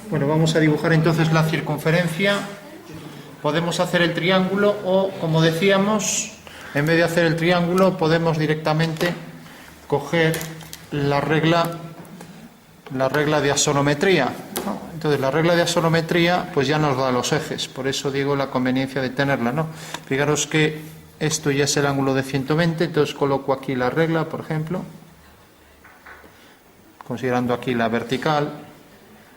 Bueno, vamos a dibujar entonces la circunferencia. Podemos hacer el triángulo o, como decíamos, en vez de hacer el triángulo, podemos directamente coger la regla de asonometría. Entonces, la regla de asonometría pues ya nos da los ejes, por eso digo la conveniencia de tenerla, ¿no? Fijaros que esto ya es el ángulo de 120, entonces coloco aquí la regla, por ejemplo, considerando aquí la vertical,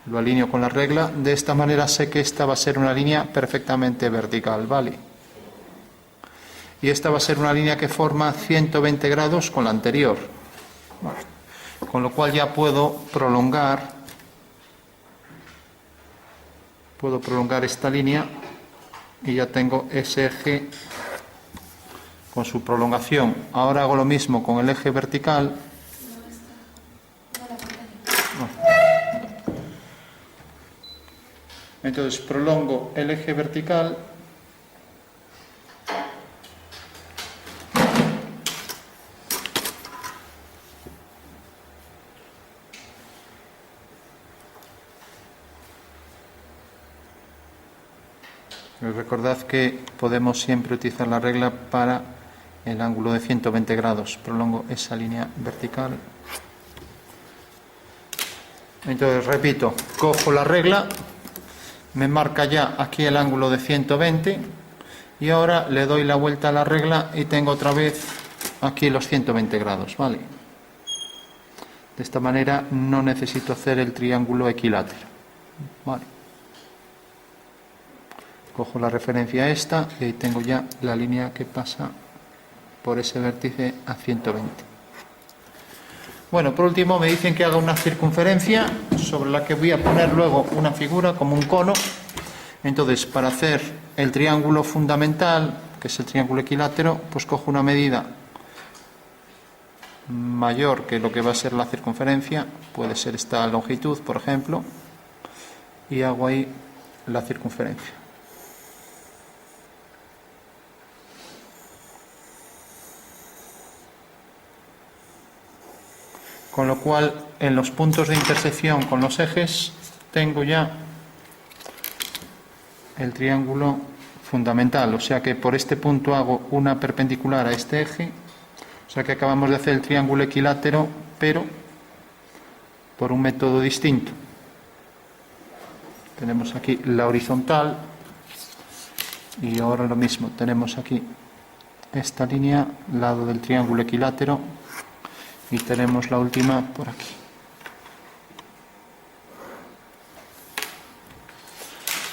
lo alineo con la regla, de esta manera sé que esta va a ser una línea perfectamente vertical, ¿vale? Y esta va a ser una línea que forma 120 grados con la anterior, ¿vale? Con lo cual ya puedo prolongar esta línea y ya tengo ese eje con su prolongación. Ahora hago lo mismo con el eje vertical. Entonces prolongo el eje vertical recordad que podemos siempre utilizar la regla para el ángulo de 120 grados. Prolongo esa línea vertical. Entonces, repito, cojo la regla, me marca ya aquí el ángulo de 120 y ahora le doy la vuelta a la regla y tengo otra vez aquí los 120 grados, ¿vale? De esta manera no necesito hacer el triángulo equilátero, ¿vale? Cojo la referencia esta y ahí tengo ya la línea que pasa por ese vértice a 120. Bueno, por último me dicen que haga una circunferencia sobre la que voy a poner luego una figura como un cono. Entonces, para hacer el triángulo fundamental, que es el triángulo equilátero, pues cojo una medida mayor que lo que va a ser la circunferencia, puede ser esta longitud, por ejemplo, y hago ahí la circunferencia. Con lo cual, en los puntos de intersección con los ejes, tengo ya el triángulo fundamental. O sea que por este punto hago una perpendicular a este eje. O sea que acabamos de hacer el triángulo equilátero, pero por un método distinto. Tenemos aquí la horizontal y ahora lo mismo. Tenemos aquí esta línea, lado del triángulo equilátero. Y tenemos la última por aquí.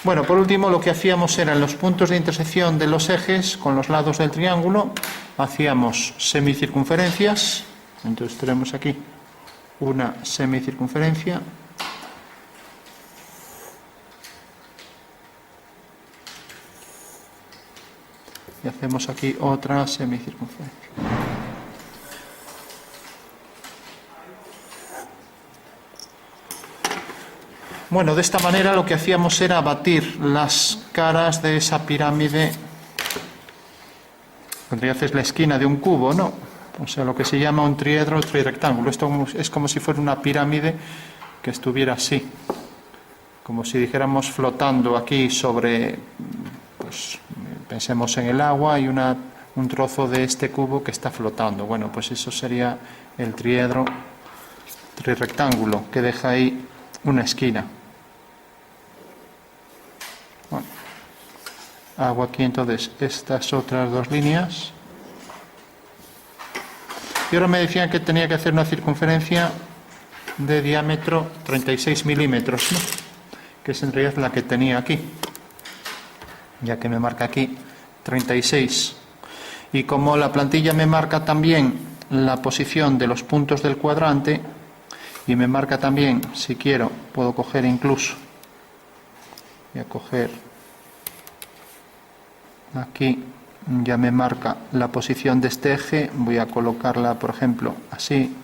Bueno, por último lo que hacíamos era en los puntos de intersección de los ejes con los lados del triángulo, hacíamos semicircunferencias. Entonces tenemos aquí una semicircunferencia. Y hacemos aquí otra semicircunferencia. Bueno, de esta manera lo que hacíamos era batir las caras de esa pirámide. Podría hacer la esquina de un cubo, ¿no? O sea, lo que se llama un triedro o trirrectángulo. Esto es como si fuera una pirámide que estuviera así. Como si dijéramos flotando aquí sobre, pues pensemos en el agua y un trozo de este cubo que está flotando. Bueno, pues eso sería el triedro trirrectángulo que deja ahí una esquina. Bueno, hago aquí entonces estas otras dos líneas. Y ahora me decían que tenía que hacer una circunferencia de diámetro 36 milímetros, ¿no? Que es en realidad la que tenía aquí, ya que me marca aquí 36. Y como la plantilla me marca también la posición de los puntos del cuadrante, y me marca también, si quiero, puedo coger incluso, voy a coger aquí, ya me marca la posición de este eje, voy a colocarla, por ejemplo, así.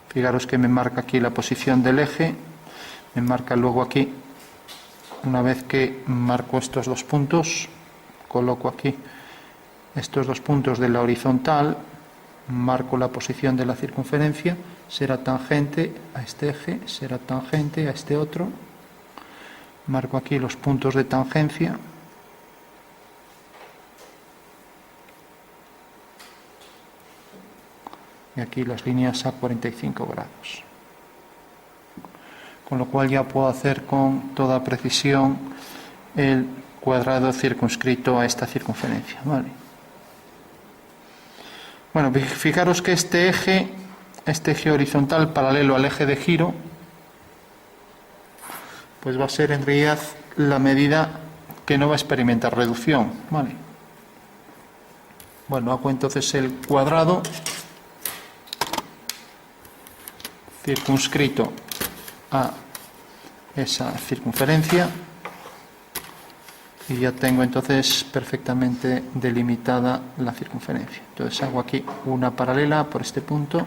Fijaros que me marca aquí la posición del eje, me marca luego aquí, una vez que marco estos dos puntos, coloco aquí estos dos puntos de la horizontal, marco la posición de la circunferencia, será tangente a este eje, será tangente a este otro, marco aquí los puntos de tangencia, y aquí las líneas a 45 grados. Con lo cual ya puedo hacer con toda precisión el cuadrado circunscrito a esta circunferencia, ¿vale? Bueno, fijaros que este eje horizontal paralelo al eje de giro, pues va a ser en realidad la medida que no va a experimentar reducción, ¿vale? Bueno, hago entonces el cuadrado circunscrito a esa circunferencia y ya tengo entonces perfectamente delimitada la circunferencia. Entonces hago aquí una paralela por este punto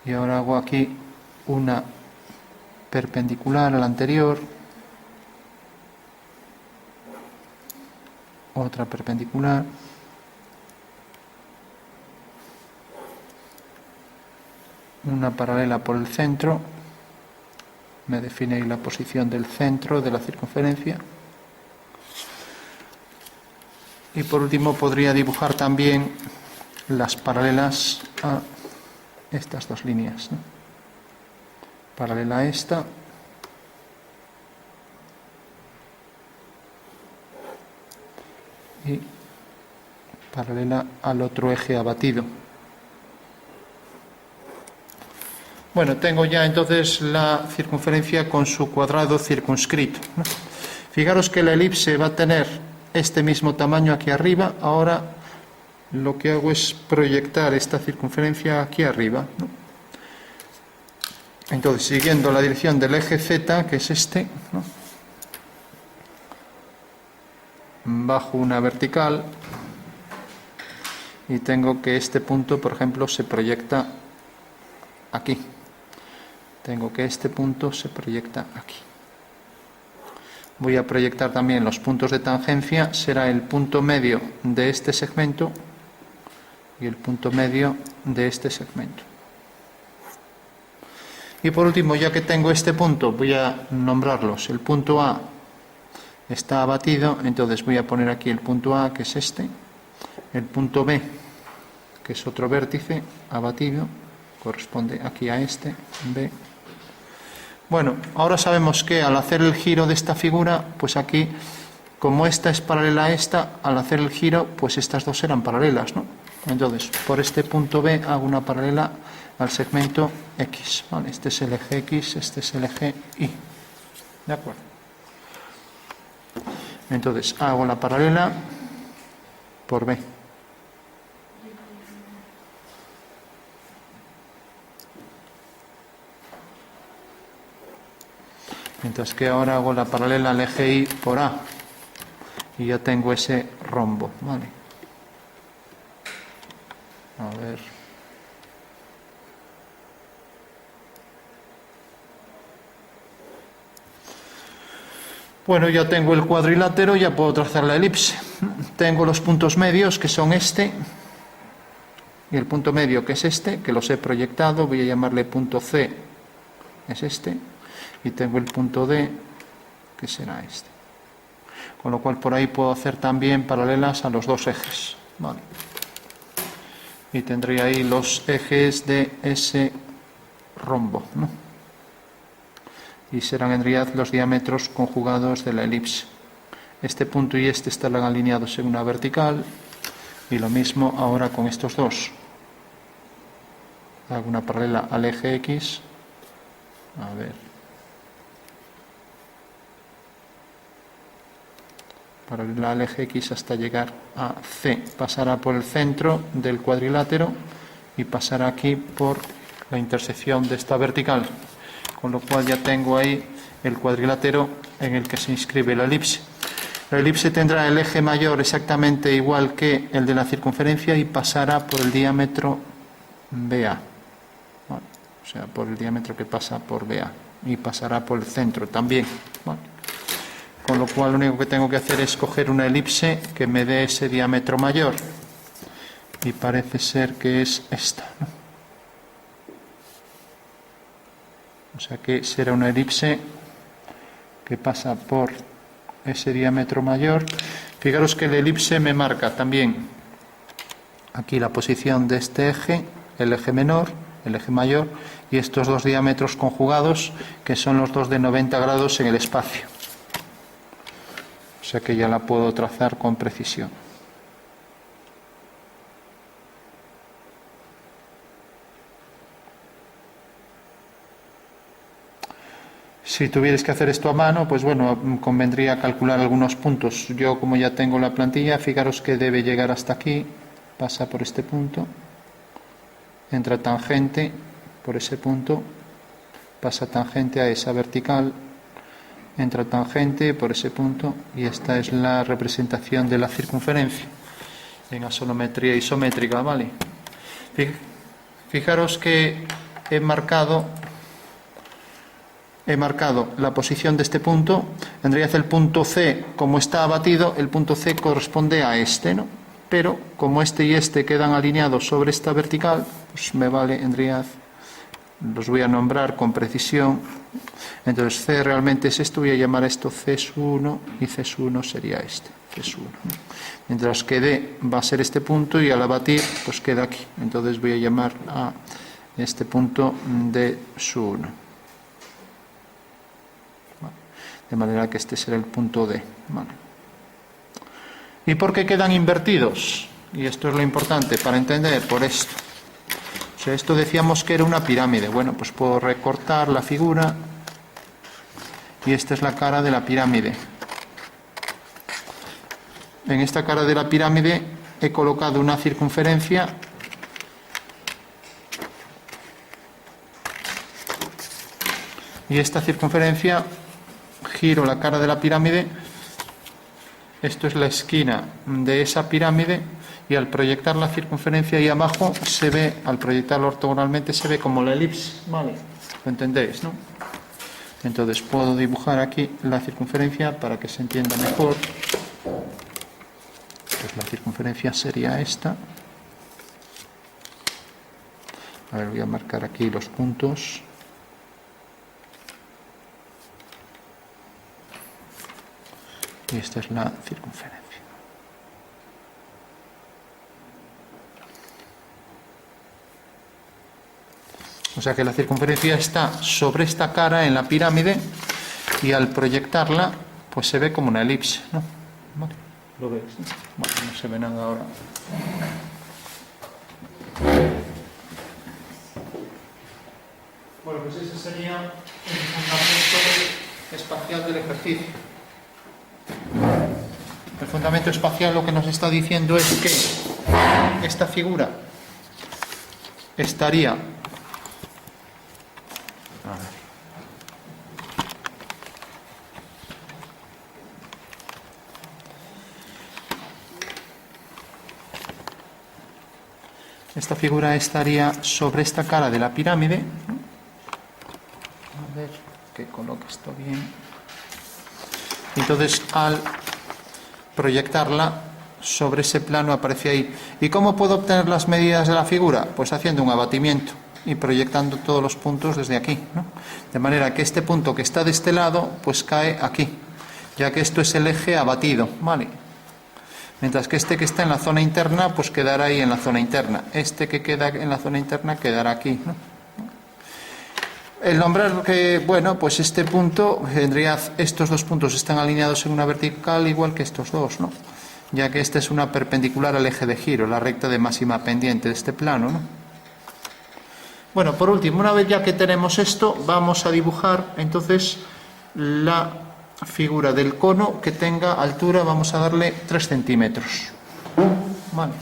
y ahora hago aquí una perpendicular a la anterior, otra perpendicular, una paralela por el centro, me define ahí la posición del centro de la circunferencia, y por último podría dibujar también las paralelas a estas dos líneas, ¿no? Paralela a esta y paralela al otro eje abatido. Bueno, tengo ya entonces la circunferencia con su cuadrado circunscrito, ¿no? Fijaros que la elipse va a tener este mismo tamaño aquí arriba. Ahora lo que hago es proyectar esta circunferencia aquí arriba, ¿no? Entonces, siguiendo la dirección del eje Z, que es este, ¿no?, bajo una vertical y tengo que este punto, por ejemplo, se proyecta aquí. Tengo que este punto se proyecta aquí. Voy a proyectar también los puntos de tangencia. Será el punto medio de este segmento y el punto medio de este segmento. Y por último, ya que tengo este punto, voy a nombrarlos. El punto A está abatido, entonces voy a poner aquí el punto A, que es este. El punto B, que es otro vértice abatido, corresponde aquí a este, B. Bueno, ahora sabemos que al hacer el giro de esta figura, pues aquí, como esta es paralela a esta, al hacer el giro, pues estas dos eran paralelas, ¿no? Entonces, por este punto B hago una paralela al segmento X, ¿vale? Este es el eje X, este es el eje Y. ¿De acuerdo? Entonces, hago la paralela por B. Mientras que ahora hago la paralela al eje Y por A. Y ya tengo ese rombo, ¿vale? A ver. Bueno, ya tengo el cuadrilátero, ya puedo trazar la elipse. Tengo los puntos medios, que son este, y el punto medio, que es este, que los he proyectado. Voy a llamarle punto C, es este. Y tengo el punto D, que será este. Con lo cual por ahí puedo hacer también paralelas a los dos ejes, ¿vale? Y tendría ahí los ejes de ese rombo, ¿no? Y serán en realidad los diámetros conjugados de la elipse. Este punto y este estarán alineados en una vertical, y lo mismo ahora con estos dos. Hago una paralela al eje X. A ver. Paralela al eje X hasta llegar a C. Pasará por el centro del cuadrilátero y pasará aquí por la intersección de esta vertical. Con lo cual ya tengo ahí el cuadrilátero en el que se inscribe la elipse. La elipse tendrá el eje mayor exactamente igual que el de la circunferencia y pasará por el diámetro BA. ¿Vale? O sea, por el diámetro que pasa por BA. Y pasará por el centro también. ¿Vale? con lo cual lo único que tengo que hacer es coger una elipse que me dé ese diámetro mayor, y parece ser que es esta, ¿no? O sea que será una elipse que pasa por ese diámetro mayor. Fijaros que la elipse me marca también aquí la posición de este eje, el eje menor, el eje mayor, y estos dos diámetros conjugados, que son los dos de 90 grados en el espacio. O sea que ya la puedo trazar con precisión. Si tuvierais que hacer esto a mano, pues bueno, convendría calcular algunos puntos. Yo, como ya tengo la plantilla, fijaros que debe llegar hasta aquí, pasa por este punto, entra tangente por ese punto, pasa tangente a esa vertical, entra tangente por ese punto, y esta es la representación de la circunferencia en axonometría isométrica, ¿vale? Fijaros que he marcado la posición de este punto. En realidad el punto C, como está abatido, el punto C corresponde a este, ¿no? Pero como este y este quedan alineados sobre esta vertical, pues me vale, en realidad los voy a nombrar con precisión. Entonces C realmente es esto, voy a llamar a esto C1, y C1 sería este, C1, ¿no? Mientras que D va a ser este punto, y al abatir pues queda aquí. Entonces voy a llamar a este punto D1. De manera que este será el punto D. Vale. ¿Y por qué quedan invertidos? Y esto es lo importante para entender, por esto. O sea, esto decíamos que era una pirámide. Bueno, pues puedo recortar la figura, y esta es la cara de la pirámide. En esta cara de la pirámide he colocado una circunferencia y esta circunferencia, giro la cara de la pirámide, esto es la esquina de esa pirámide, y al proyectar la circunferencia ahí abajo se ve, al proyectarlo ortogonalmente, se ve como la elipse, ¿vale? ¿Lo entendéis, no? Entonces puedo dibujar aquí la circunferencia para que se entienda mejor. Pues la circunferencia sería esta. A ver, voy a marcar aquí los puntos. Y esta es la circunferencia. O sea que la circunferencia está sobre esta cara en la pirámide, y al proyectarla pues se ve como una elipse, ¿no? ¿Vale? ¿Lo ves? Bueno, no se ve nada ahora. Bueno, pues ese sería el fundamento espacial del ejercicio. El fundamento espacial lo que nos está diciendo es que esta figura estaría sobre esta cara de la pirámide. A ver que coloque esto bien. Entonces, al proyectarla sobre ese plano aparece ahí. ¿Y cómo puedo obtener las medidas de la figura? Pues haciendo un abatimiento y proyectando todos los puntos desde aquí, ¿no? De manera que este punto que está de este lado pues cae aquí, ya que esto es el eje abatido, ¿vale? Mientras que este que está en la zona interna pues quedará ahí en la zona interna. Este que queda en la zona interna quedará aquí, ¿no? El nombrar que, bueno, pues este punto, en realidad estos dos puntos están alineados en una vertical igual que estos dos, ¿no? Ya que esta es una perpendicular al eje de giro, la recta de máxima pendiente de este plano, ¿no? Bueno, por último, una vez ya que tenemos esto, vamos a dibujar entonces la figura del cono que tenga altura, vamos a darle 3 centímetros. Vale.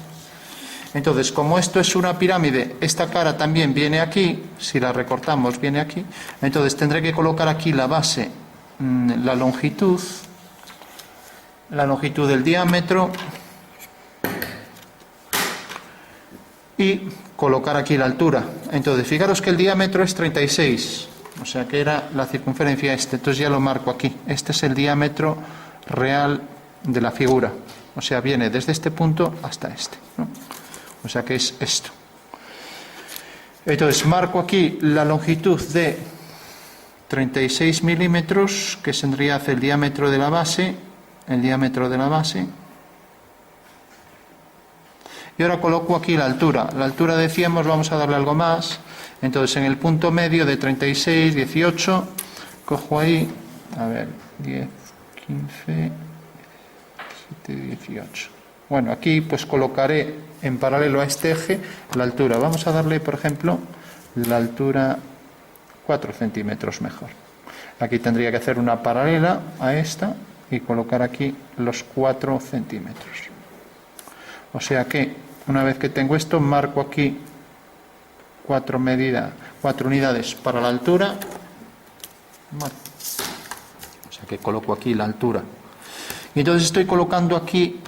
Entonces, como esto es una pirámide, esta cara también viene aquí, si la recortamos viene aquí, entonces tendré que colocar aquí la base, la longitud del diámetro, y colocar aquí la altura. Entonces, fijaros que el diámetro es 36, o sea que era la circunferencia este, entonces ya lo marco aquí. Este es el diámetro real de la figura, o sea, viene desde este punto hasta este, ¿no? O sea que es esto. Entonces marco aquí la longitud de 36 milímetros, que tendría el diámetro de la base, y ahora coloco aquí la altura. La altura, decíamos, vamos a darle algo más. Entonces en el punto medio de 36, 18, cojo ahí, a ver, 10, 15, 17, 18. Bueno, aquí pues colocaré en paralelo a este eje la altura. Vamos a darle, por ejemplo, la altura 4 centímetros mejor. Aquí tendría que hacer una paralela a esta y colocar aquí los 4 centímetros. O sea que una vez que tengo esto, marco aquí 4 unidades para la altura. Vale. O sea que coloco aquí la altura. Y entonces estoy colocando aquí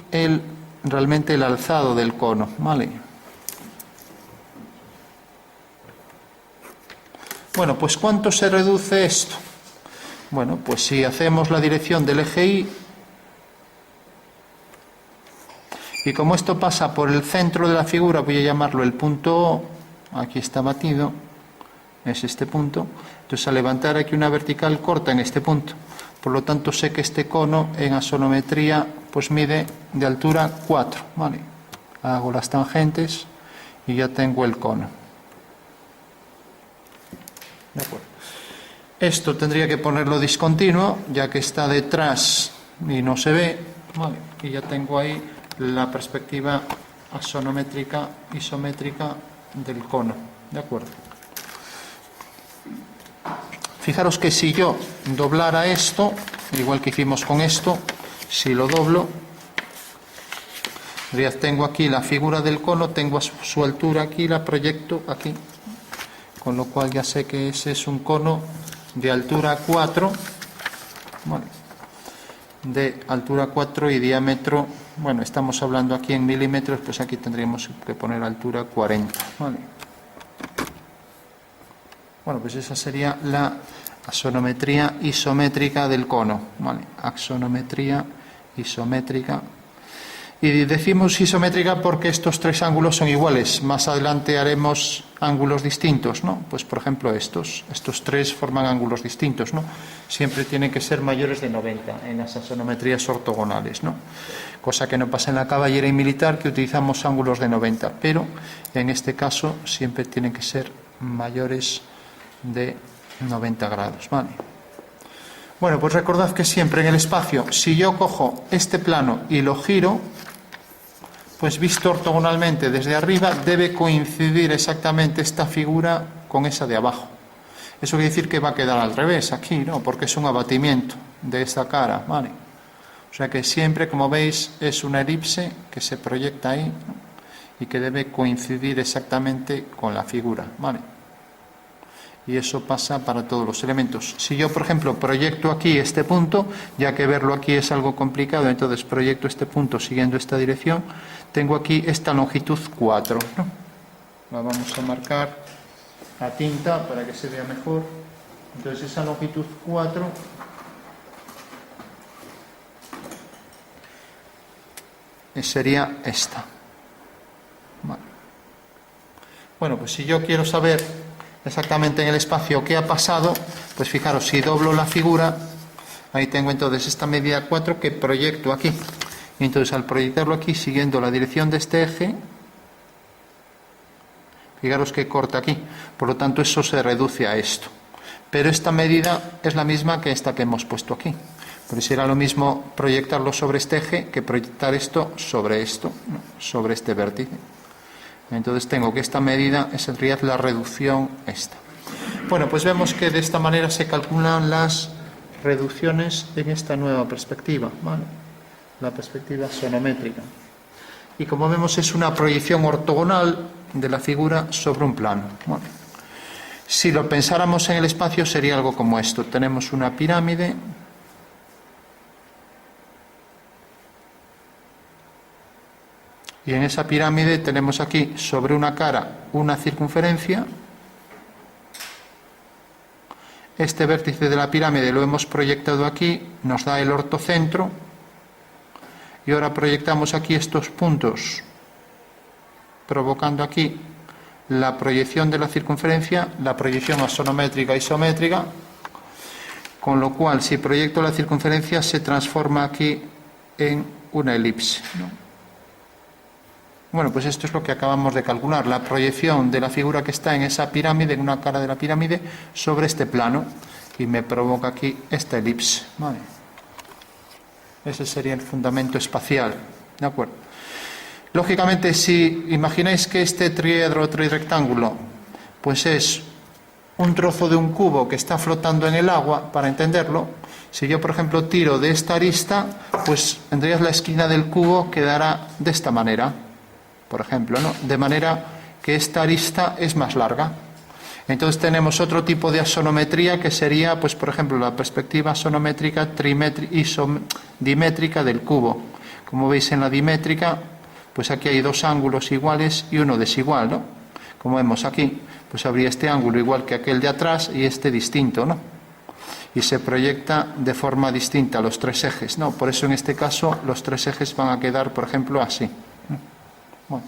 realmente el alzado del cono, ¿vale? Bueno, pues ¿cuánto se reduce esto? Bueno, pues si hacemos la dirección del eje Y, y como esto pasa por el centro de la figura, voy a llamarlo el punto O, aquí está batido, es este punto, entonces al levantar aquí una vertical corta en este punto, por lo tanto sé que este cono en axonometría pues mide de altura 4, ¿vale? Hago las tangentes y ya tengo el cono. De acuerdo. Esto tendría que ponerlo discontinuo, ya que está detrás y no se ve, ¿vale? Y ya tengo ahí la perspectiva axonométrica, isométrica del cono, ¿de acuerdo? Fijaros que si yo doblara esto, igual que hicimos con esto, si lo doblo, ya tengo aquí la figura del cono, tengo su altura aquí, la proyecto aquí, con lo cual ya sé que ese es un cono de altura 4, ¿vale? De altura 4 y diámetro, bueno, estamos hablando aquí en milímetros, pues aquí tendríamos que poner altura 40, ¿vale? Bueno, pues esa sería la axonometría isométrica del cono, ¿vale? Axonometría isométrica. Y decimos isométrica porque estos tres ángulos son iguales. Más adelante haremos ángulos distintos, ¿no? Pues por ejemplo estos tres forman ángulos distintos, ¿no? Siempre tienen que ser mayores de 90 en las axonometrías ortogonales, ¿no? Cosa que no pasa en la caballera y militar, que utilizamos ángulos de 90, pero en este caso siempre tienen que ser mayores de 90 grados, ¿vale? Bueno, pues recordad que siempre en el espacio, si yo cojo este plano y lo giro, pues visto ortogonalmente desde arriba, debe coincidir exactamente esta figura con esa de abajo. Eso quiere decir que va a quedar al revés aquí, ¿no? Porque es un abatimiento de esta cara, ¿vale? O sea que siempre, como veis, es una elipse que se proyecta ahí, ¿no? Y que debe coincidir exactamente con la figura, ¿vale? Y eso pasa para todos los elementos. Si yo, por ejemplo, proyecto aquí este punto, ya que verlo aquí es algo complicado, entonces proyecto este punto siguiendo esta dirección, tengo aquí esta longitud 4, ¿no? La vamos a marcar a tinta para que se vea mejor. Entonces esa longitud 4 sería esta. Vale. Bueno, pues si yo quiero saber exactamente en el espacio qué ha pasado, pues fijaros, si doblo la figura, ahí tengo entonces esta medida 4 que proyecto aquí. Y entonces al proyectarlo aquí, siguiendo la dirección de este eje, fijaros que corta aquí. Por lo tanto, eso se reduce a esto. Pero esta medida es la misma que esta que hemos puesto aquí. Porque será lo mismo proyectarlo sobre este eje que proyectar esto, ¿no? Sobre este vértice. Entonces tengo que esta medida es en realidad la reducción esta. Bueno, pues vemos que de esta manera se calculan las reducciones en esta nueva perspectiva, ¿vale? La perspectiva axonométrica. Y como vemos es una proyección ortogonal de la figura sobre un plano, ¿vale? Si lo pensáramos en el espacio sería algo como esto. Tenemos una pirámide. Y en esa pirámide tenemos aquí sobre una cara una circunferencia. este vértice de la pirámide lo hemos proyectado aquí, nos da el ortocentro, y ahora proyectamos aquí estos puntos, provocando aquí la proyección de la circunferencia, la proyección axonométrica e isométrica, con lo cual si proyecto la circunferencia se transforma aquí en una elipse, ¿no? Bueno, pues esto es lo que acabamos de calcular, la proyección de la figura que está en esa pirámide, en una cara de la pirámide, sobre este plano, y me provoca aquí esta elipse, ¿vale? Ese sería el fundamento espacial, ¿de acuerdo? Lógicamente, si imagináis que este triedro trirrectángulo pues es un trozo de un cubo que está flotando en el agua, para entenderlo, si yo por ejemplo tiro de esta arista, pues tendrías la esquina del cubo quedará de esta manera, por ejemplo, ¿no? De manera que esta arista es más larga. Entonces tenemos otro tipo de axonometría que sería, pues por ejemplo, la perspectiva axonométrica dimétrica del cubo. Como veis en la dimétrica, pues aquí hay dos ángulos iguales y uno desigual, ¿no? Como vemos aquí, pues habría este ángulo igual que aquel de atrás y este distinto, ¿no? Y se proyecta de forma distinta los tres ejes, ¿no? Por eso en este caso los tres ejes van a quedar, por ejemplo, así, ¿no? Bueno,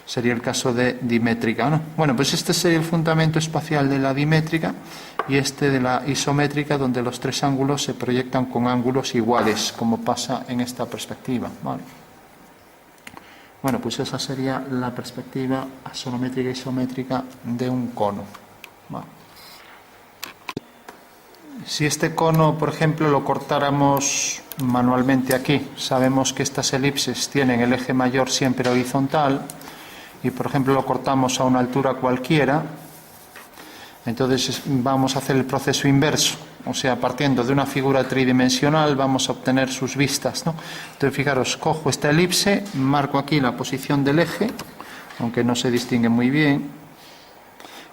sería el caso de dimétrica, ¿no? Bueno, pues este sería el fundamento espacial de la dimétrica y este de la isométrica, donde los tres ángulos se proyectan con ángulos iguales, como pasa en esta perspectiva, ¿vale? Bueno, pues esa sería la perspectiva axonométrica e isométrica de un cono, ¿vale? Si este cono, por ejemplo, lo cortáramos manualmente aquí, sabemos que estas elipses tienen el eje mayor siempre horizontal, y por ejemplo lo cortamos a una altura cualquiera, entonces vamos a hacer el proceso inverso, o sea, partiendo de una figura tridimensional vamos a obtener sus vistas, ¿no? Entonces fijaros, cojo esta elipse, marco aquí la posición del eje, aunque no se distingue muy bien,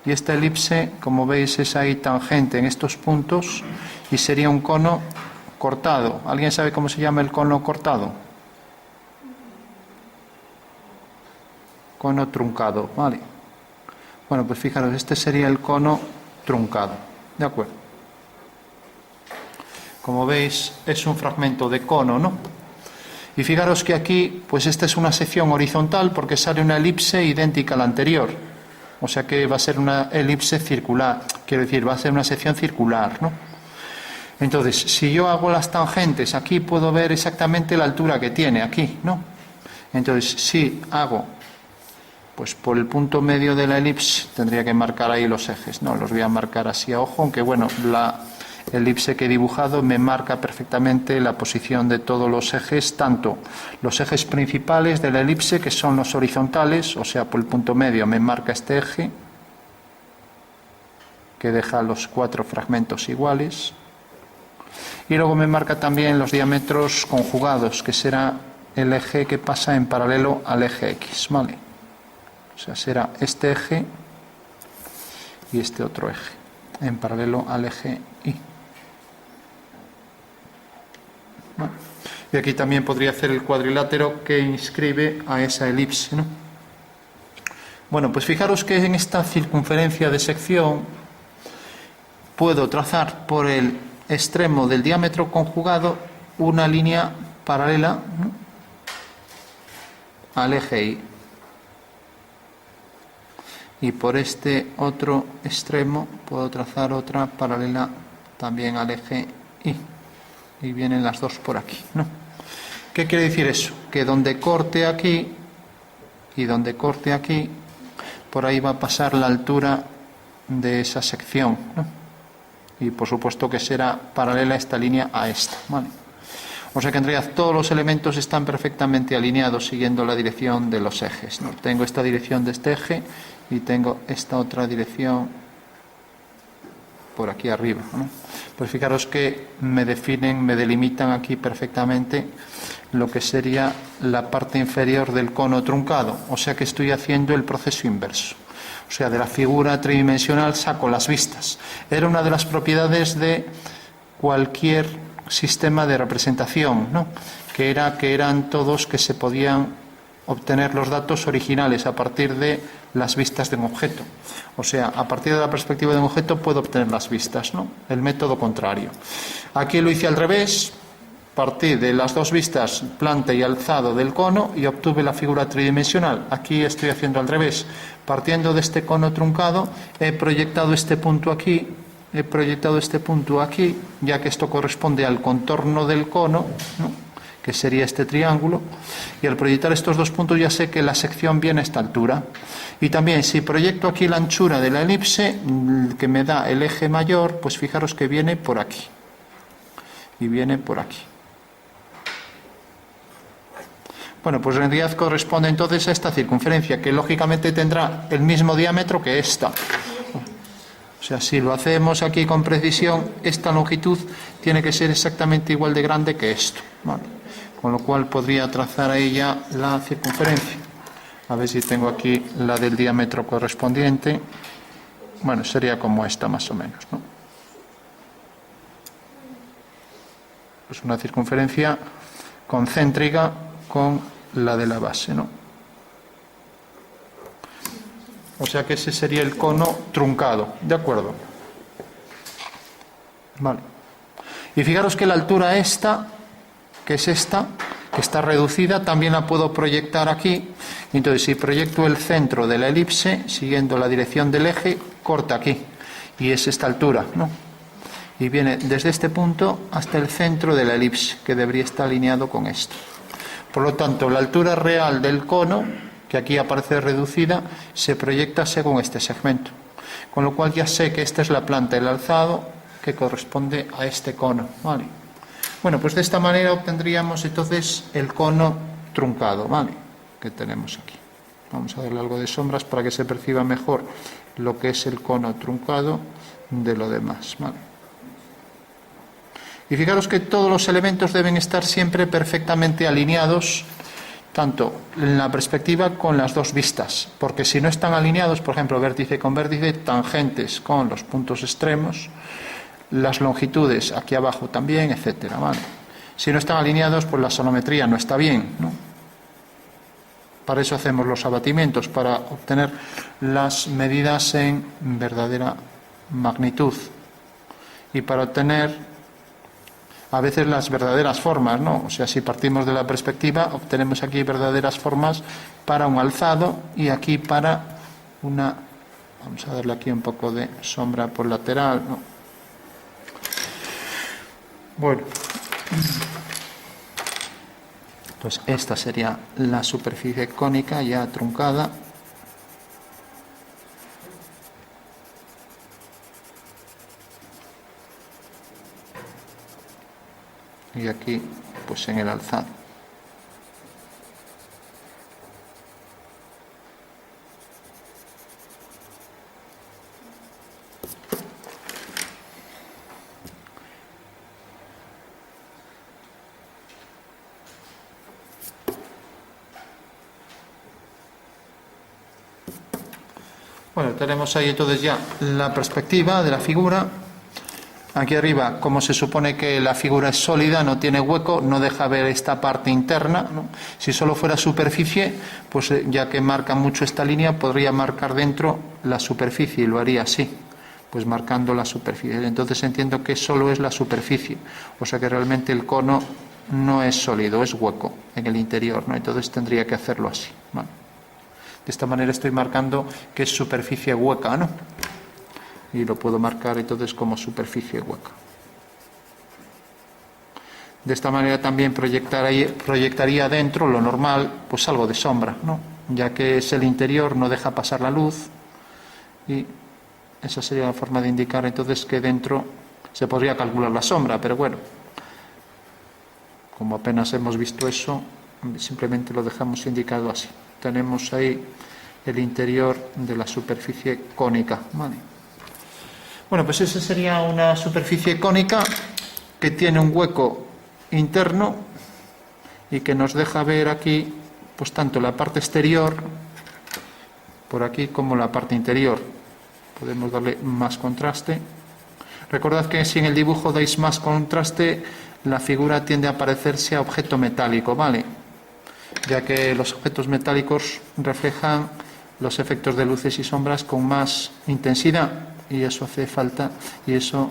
y esta elipse, como veis, es ahí tangente en estos puntos y sería un cono cortado. ¿Alguien sabe cómo se llama el cono cortado? Cono truncado, ¿vale? Bueno, pues fijaros, este sería el cono truncado, ¿de acuerdo? Como veis, es un fragmento de cono, ¿no? Y fijaros que aquí, pues esta es una sección horizontal porque sale una elipse idéntica a la anterior. O sea que va a ser una elipse circular, quiero decir, va a ser una sección circular, ¿no? Entonces, si yo hago las tangentes, aquí puedo ver exactamente la altura que tiene aquí, ¿no? Entonces, si hago, pues por el punto medio de la elipse, tendría que marcar ahí los ejes, ¿no? Los voy a marcar así a ojo, aunque bueno, la elipse que he dibujado me marca perfectamente la posición de todos los ejes, tanto los ejes principales de la elipse, que son los horizontales, o sea, por el punto medio me marca este eje, que deja los cuatro fragmentos iguales, y luego me marca también los diámetros conjugados, que será el eje que pasa en paralelo al eje X, ¿vale? O sea, será este eje y este otro eje, en paralelo al eje Y. Bueno, y aquí también podría hacer el cuadrilátero que inscribe a esa elipse, ¿no? Bueno, pues fijaros que en esta circunferencia de sección puedo trazar por el extremo del diámetro conjugado una línea paralela, ¿no?, al eje Y. Y por este otro extremo puedo trazar otra paralela también al eje Y. Y vienen las dos por aquí, ¿no? ¿Qué quiere decir eso? Que donde corte aquí y donde corte aquí, por ahí va a pasar la altura de esa sección, ¿no? Y por supuesto que será paralela esta línea a esta, ¿vale? O sea que en realidad todos los elementos están perfectamente alineados siguiendo la dirección de los ejes, ¿no? Tengo esta dirección de este eje y tengo esta otra dirección por aquí arriba, ¿no? Pues fijaros que me delimitan aquí perfectamente lo que sería la parte inferior del cono truncado, o sea que estoy haciendo el proceso inverso. O sea, de la figura tridimensional saco las vistas. Era una de las propiedades de cualquier sistema de representación, ¿no? Que eran todos que se podían obtener los datos originales a partir de las vistas de un objeto. O sea, a partir de la perspectiva de un objeto puedo obtener las vistas, ¿no? El método contrario. Aquí lo hice al revés. Partí de las dos vistas, planta y alzado del cono, y obtuve la figura tridimensional. Aquí estoy haciendo al revés. Partiendo de este cono truncado, he proyectado este punto aquí, ya que esto corresponde al contorno del cono, ¿no?, que sería este triángulo, y al proyectar estos dos puntos ya sé que la sección viene a esta altura. Y también, si proyecto aquí la anchura de la elipse, que me da el eje mayor, pues fijaros que viene por aquí. Y viene por aquí. Bueno, pues en realidad corresponde entonces a esta circunferencia, que lógicamente tendrá el mismo diámetro que esta. O sea, si lo hacemos aquí con precisión, esta longitud tiene que ser exactamente igual de grande que esto, ¿vale? Con lo cual podría trazar ahí ya la circunferencia. A ver si tengo aquí la del diámetro correspondiente. Bueno, sería como esta más o menos, ¿no? Pues una circunferencia concéntrica con la de la base, ¿no? O sea que ese sería el cono truncado, ¿de acuerdo? Vale. Y fijaros que la altura esta, que es esta, que está reducida, también la puedo proyectar aquí. Entonces, si proyecto el centro de la elipse, siguiendo la dirección del eje, corta aquí. Y es esta altura, ¿no? Y viene desde este punto hasta el centro de la elipse, que debería estar alineado con esto. Por lo tanto, la altura real del cono, que aquí aparece reducida, se proyecta según este segmento. Con lo cual ya sé que esta es la planta del alzado que corresponde a este cono, ¿vale? Bueno, pues de esta manera obtendríamos entonces el cono truncado, ¿vale?, que tenemos aquí. Vamos a darle algo de sombras para que se perciba mejor lo que es el cono truncado de lo demás, ¿vale? Y fijaros que todos los elementos deben estar siempre perfectamente alineados, tanto en la perspectiva con las dos vistas, porque si no están alineados, por ejemplo, vértice con vértice, tangentes con los puntos extremos, las longitudes aquí abajo también, etcétera, ¿vale? Si no están alineados, pues la sonometría no está bien, ¿no? Para eso hacemos los abatimientos, para obtener las medidas en verdadera magnitud y para obtener a veces las verdaderas formas, ¿no? O sea, si partimos de la perspectiva, obtenemos aquí verdaderas formas para un alzado y aquí para una... Vamos a darle aquí un poco de sombra por lateral, ¿no? Bueno, pues esta sería la superficie cónica ya truncada. Y aquí, pues en el alzado. Bueno, tenemos ahí entonces ya la perspectiva de la figura. Aquí arriba, como se supone que la figura es sólida, no tiene hueco, no deja ver esta parte interna, ¿no? Si solo fuera superficie, pues ya que marca mucho esta línea, podría marcar dentro la superficie y lo haría así, pues marcando la superficie. Entonces entiendo que solo es la superficie, o sea que realmente el cono no es sólido, es hueco en el interior, ¿no? Entonces tendría que hacerlo así, ¿vale? De esta manera estoy marcando que es superficie hueca, ¿no? Y lo puedo marcar entonces como superficie hueca. De esta manera también proyectaría dentro lo normal, pues algo de sombra, ¿no? Ya que es el interior, no deja pasar la luz, y esa sería la forma de indicar entonces que dentro se podría calcular la sombra, pero bueno, como apenas hemos visto eso, simplemente lo dejamos indicado así. Tenemos ahí el interior de la superficie cónica, ¿vale? Bueno, pues esa sería una superficie cónica que tiene un hueco interno y que nos deja ver aquí, pues tanto la parte exterior por aquí como la parte interior. Podemos darle más contraste. Recordad que si en el dibujo dais más contraste, la figura tiende a parecerse a objeto metálico, ¿vale? ya que los objetos metálicos reflejan los efectos de luces y sombras con más intensidad, y eso hace falta, y eso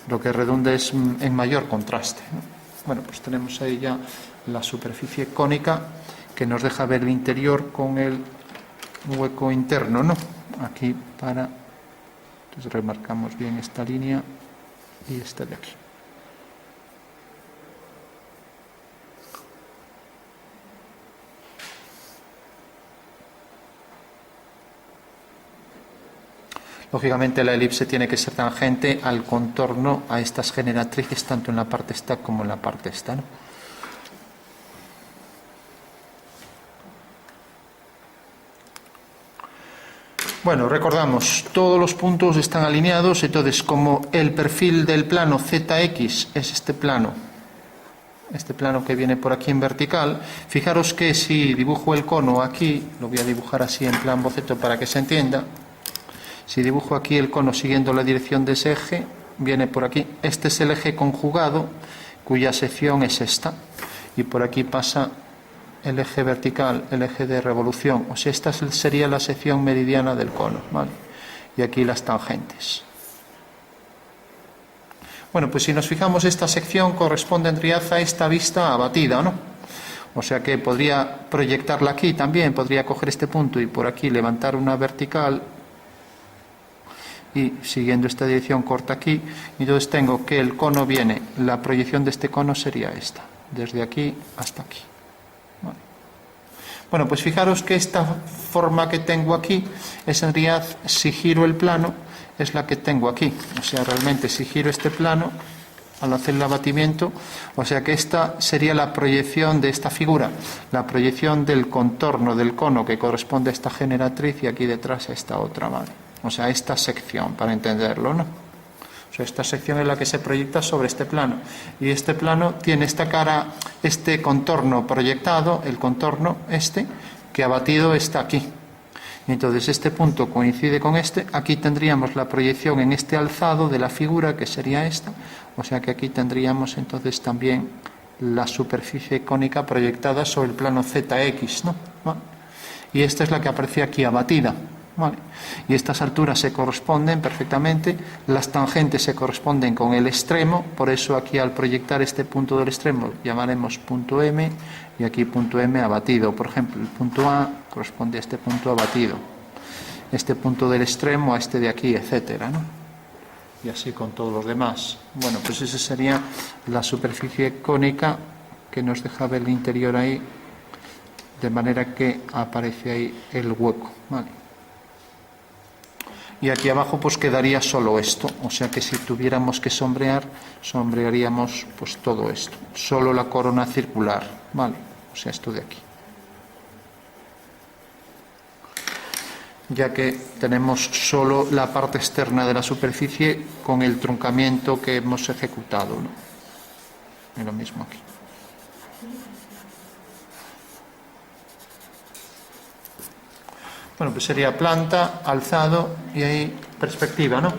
lo que redunda es en mayor contraste, ¿no? Bueno, pues tenemos ahí ya la superficie cónica que nos deja ver el interior con el hueco interno, ¿no? Aquí entonces remarcamos bien esta línea y esta de aquí. Lógicamente la elipse tiene que ser tangente al contorno, a estas generatrices, tanto en la parte esta como en la parte esta, ¿no? Bueno, recordamos, todos los puntos están alineados, entonces como el perfil del plano ZX es este plano que viene por aquí en vertical, fijaros que si dibujo el cono aquí, lo voy a dibujar así en plan boceto para que se entienda. Si dibujo aquí el cono siguiendo la dirección de ese eje, viene por aquí. Este es el eje conjugado, cuya sección es esta. Y por aquí pasa el eje vertical, el eje de revolución. O sea, esta sería la sección meridiana del cono, ¿vale? Y aquí las tangentes. Bueno, pues si nos fijamos, esta sección corresponde en realidad a esta vista abatida, ¿no? O sea que podría proyectarla aquí también, podría coger este punto y por aquí levantar una vertical, y siguiendo esta dirección corta aquí, y entonces tengo que el cono viene, la proyección de este cono sería esta, desde aquí hasta aquí. Vale. Bueno, pues fijaros que esta forma que tengo aquí es en realidad, si giro el plano, es la que tengo aquí. O sea, realmente si giro este plano al hacer el abatimiento, o sea que esta sería la proyección de esta figura, la proyección del contorno del cono que corresponde a esta generatriz, y aquí detrás a esta otra, ¿vale? O sea, esta sección, para entenderlo, ¿no? O sea, esta sección es la que se proyecta sobre este plano. Y este plano tiene esta cara, este contorno proyectado, el contorno que abatido está aquí. Y entonces este punto coincide con este. Aquí tendríamos la proyección en este alzado de la figura, que sería esta. O sea que aquí tendríamos entonces también la superficie cónica proyectada sobre el plano ZX, ¿no? ¿Vale? Y esta es la que aparece aquí abatida. Vale. Y estas alturas se corresponden perfectamente, las tangentes se corresponden con el extremo, por eso aquí al proyectar este punto del extremo llamaremos punto M, y aquí punto M abatido. Por ejemplo, el punto A corresponde a este punto abatido, este punto del extremo a este de aquí, etcétera, ¿no? Y así con todos los demás. Bueno, pues esa sería la superficie cónica que nos deja ver el interior ahí, de manera que aparece ahí el hueco, ¿vale? Y aquí abajo pues quedaría solo esto, o sea que si tuviéramos que sombrear, sombrearíamos pues todo esto, solo la corona circular, ¿vale? O sea, esto de aquí. Ya que tenemos solo la parte externa de la superficie con el truncamiento que hemos ejecutado, ¿no? Y lo mismo aquí. Bueno, pues sería planta, alzado y ahí perspectiva, ¿no?